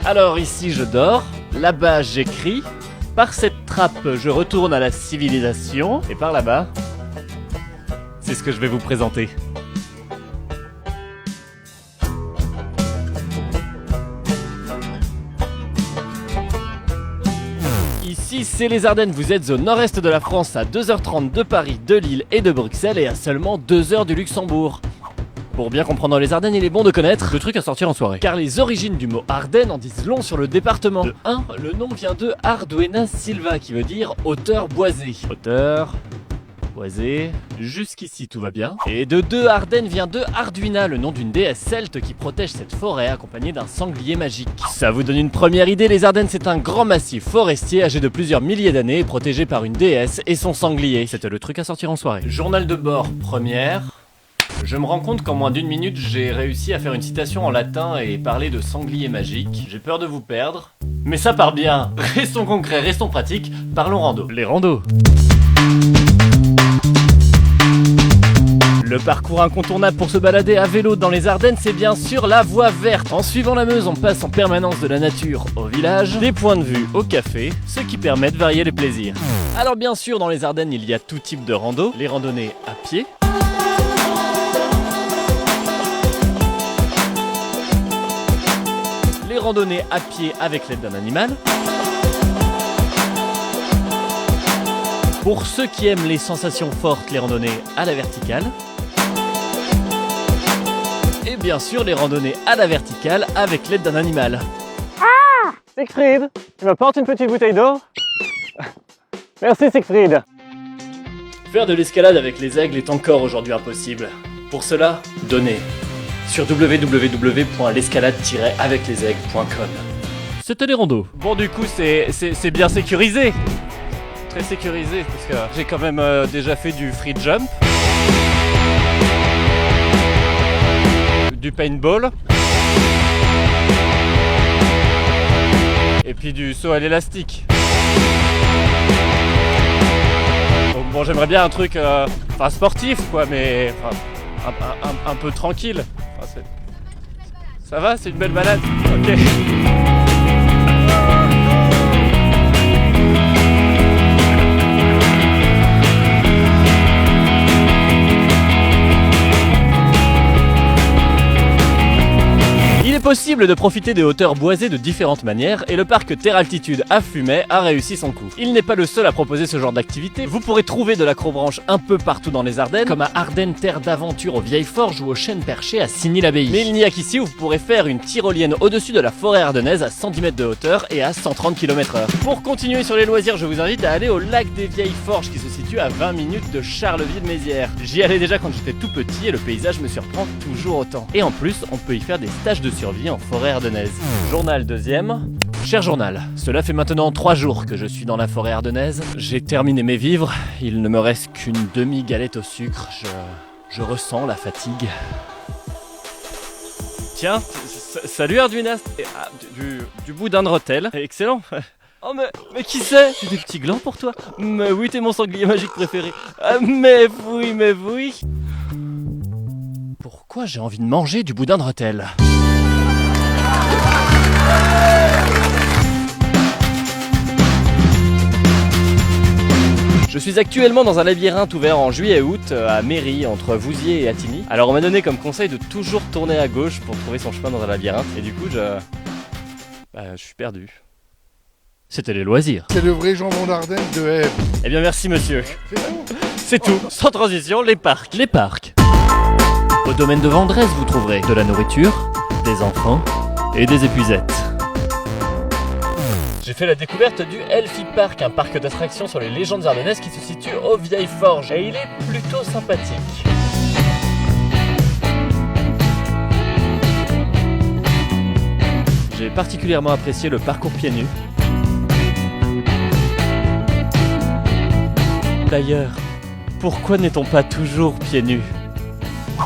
Alors ici je dors, là-bas j'écris, par cette trappe je retourne à la civilisation, et par là-bas, c'est ce que je vais vous présenter. Ici c'est les Ardennes, vous êtes au nord-est de la France, à 2h30 de Paris, de Lille et de Bruxelles, et à seulement 2 heures du Luxembourg. Pour bien comprendre les Ardennes, il est bon de connaître le truc à sortir en soirée. Car les origines du mot Ardennes en disent long sur le département. De 1, le nom vient de Arduena Silva, qui veut dire hauteur boisée. Hauteur, boisée, jusqu'ici tout va bien. Et de 2, Ardennes vient de Arduina, le nom d'une déesse celte qui protège cette forêt accompagnée d'un sanglier magique. Ça vous donne une première idée, les Ardennes c'est un grand massif forestier âgé de plusieurs milliers d'années et protégé par une déesse et son sanglier. C'était le truc à sortir en soirée. Journal de bord, première. Je me rends compte qu'en moins d'1 minute, j'ai réussi à faire une citation en latin et parler de sanglier magique. J'ai peur de vous perdre, mais ça part bien. Restons concrets, restons pratiques, parlons rando. Les randos. Le parcours incontournable pour se balader à vélo dans les Ardennes, c'est bien sûr la voie verte. En suivant la Meuse, on passe en permanence de la nature au village, des points de vue au café, ce qui permet de varier les plaisirs. Alors bien sûr, dans les Ardennes, il y a tout type de rando, les randonnées à pied, les randonnées à pied avec l'aide d'un animal. Pour ceux qui aiment les sensations fortes, les randonnées à la verticale. Et bien sûr, les randonnées à la verticale avec l'aide d'un animal. Ah, Siegfried, tu m'apportes une petite bouteille d'eau? Merci Siegfried. Faire de l'escalade avec les aigles est encore aujourd'hui impossible. Pour cela, donnez sur www.l'escalade-aveclesaigles.com. C'était les randos. Bon, du coup, c'est bien sécurisé. Très sécurisé, parce que j'ai quand même déjà fait du free jump, du paintball, et puis du saut à l'élastique. Donc bon, j'aimerais bien un truc sportif, quoi, mais un peu tranquille. Enfin, ça va, c'est une belle balade. Ok. Il est possible de profiter des hauteurs boisées de différentes manières et le parc Terre Altitude à Fumay a réussi son coup. Il n'est pas le seul à proposer ce genre d'activité, vous pourrez trouver de l'acrobranche un peu partout dans les Ardennes, comme à Ardennes Terre d'Aventure aux Vieilles Forges ou aux Chênes Perchés à Signy-l'Abbaye. Mais il n'y a qu'ici où vous pourrez faire une tyrolienne au-dessus de la forêt ardennaise à 110 mètres de hauteur et à 130 km/h. Pour continuer sur les loisirs, je vous invite à aller au lac des Vieilles Forges qui se situe à 20 minutes de Charleville-Mézières. J'y allais déjà quand j'étais tout petit et le paysage me surprend toujours autant. Et en plus, on peut y faire des stages de survie en forêt ardennaise. Journal deuxième. Cher journal, cela fait maintenant 3 jours que je suis dans la forêt ardennaise. J'ai terminé mes vivres, il ne me reste qu'une demi-galette au sucre. Je ressens la fatigue. Tiens, salut Arduina. Du boudin de rôtel. Excellent. Oh mais qui c'est? J'ai des petits glands pour toi. Mais oui, t'es mon sanglier magique préféré. Mais oui. Pourquoi j'ai envie de manger du boudin de rôtel? Je suis actuellement dans un labyrinthe ouvert en juillet et août à Méry, entre Vouziers et Attigny. Alors on m'a donné comme conseil de toujours tourner à gauche pour trouver son chemin dans un labyrinthe. Et du coup je suis perdu. C'était les loisirs. C'est le vrai jambon d'Ardenne de Ève. Eh bien merci monsieur. C'est tout. Sans transition, les parcs. Les parcs. Au domaine de Vendresse, vous trouverez de la nourriture, des enfants et des épuisettes. J'ai fait la découverte du Elfie Park, un parc d'attractions sur les légendes ardennaises qui se situe aux Vieilles Forges. Et il est plutôt sympathique. J'ai particulièrement apprécié le parcours pieds nus. D'ailleurs, pourquoi n'est-on pas toujours pieds nus ?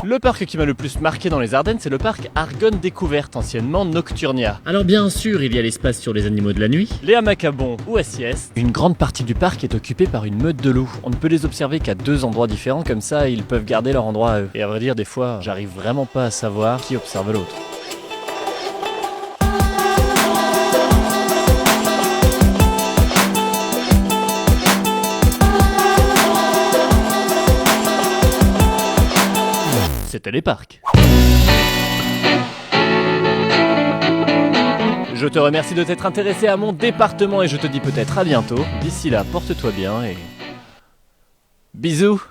Le parc qui m'a le plus marqué dans les Ardennes, c'est le parc Argonne Découverte, anciennement Nocturnia. Alors bien sûr, il y a l'espace sur les animaux de la nuit, les hamacs à bonds ou à sieste. Une grande partie du parc est occupée par une meute de loups. On ne peut les observer qu'à 2 endroits différents, comme ça ils peuvent garder leur endroit à eux. Et à vrai dire, des fois, j'arrive vraiment pas à savoir qui observe l'autre. c'était les parcs. Je te remercie de t'être intéressé à mon département et je te dis peut-être à bientôt. D'ici là, porte-toi bien et... bisous.